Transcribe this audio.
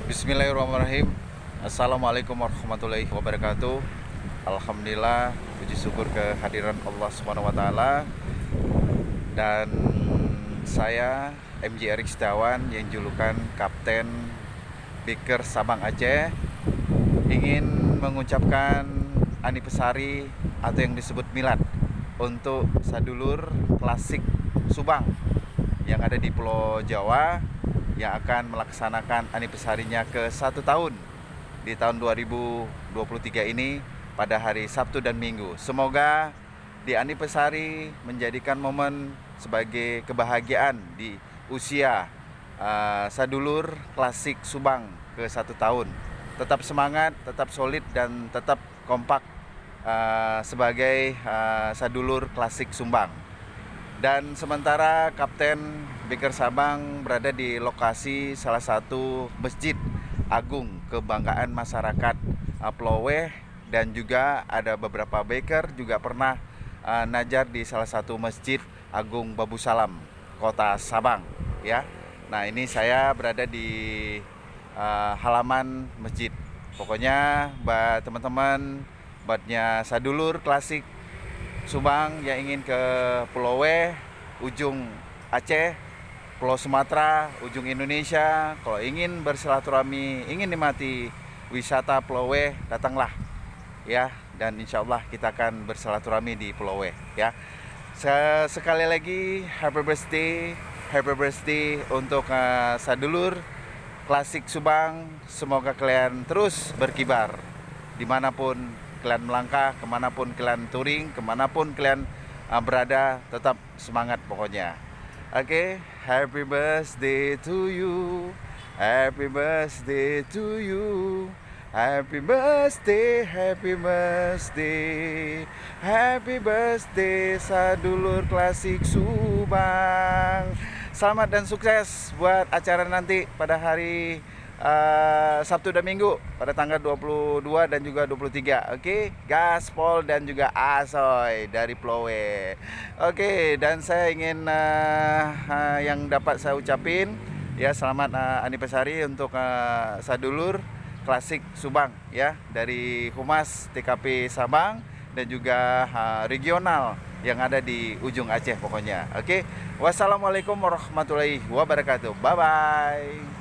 Bismillahirrahmanirrahim. Assalamualaikum warahmatullahi wabarakatuh. Alhamdulillah, puji syukur kehadiran Allah Subhanahu wa taala. Dan saya MJ Erik Setiawan yang julukan Kapten Biker Sabang Aceh ingin mengucapkan anniversary atau yang disebut milad untuk sadulur klasik Subang yang ada di Pulau Jawa yang akan melaksanakan anniversary-nya ke 1 tahun di tahun 2023 ini pada hari Sabtu dan Minggu. Semoga di anniversary menjadikan momen sebagai kebahagiaan di usia sadulur klasik Subang ke 1 tahun. Tetap semangat, tetap solid dan tetap kompak sebagai sadulur klasik Subang. Dan sementara Kapten Biker Sabang berada di lokasi salah satu masjid agung kebanggaan masyarakat Pulau W, dan juga ada beberapa biker juga pernah najar di salah satu masjid agung Babu Salam, kota Sabang ya. Nah, ini saya berada di halaman masjid. Pokoknya buat teman-teman, buatnya sadulur klasik Subang yang ingin ke Pulau W, ujung Aceh, Pulau Sumatera, ujung Indonesia, kalau ingin bersilaturahmi, ingin nikmati wisata Pulau W, datanglah ya. Dan insya Allah kita akan bersilaturahmi di Pulau W ya. Sekali lagi happy birthday untuk sadulur klasik Subang. Semoga kalian terus berkibar dimanapun kalian melangkah, kemanapun kalian touring, kemanapun kalian berada, tetap semangat pokoknya. Oke, happy birthday to you, happy birthday to you, happy birthday, happy birthday, happy birthday sadulur klasik Subang. Selamat dan sukses buat acara nanti pada hari Sabtu dan Minggu pada tanggal 22 dan juga 23. Oke, gaspol dan juga asoy dari Pulau W. Oke, dan saya ingin yang dapat saya ucapin ya, selamat anniversary untuk sadulur klasik Subang ya, dari Humas TKP Sabang dan juga regional yang ada di ujung Aceh pokoknya. Oke, wassalamualaikum warahmatullahi wabarakatuh. Bye bye.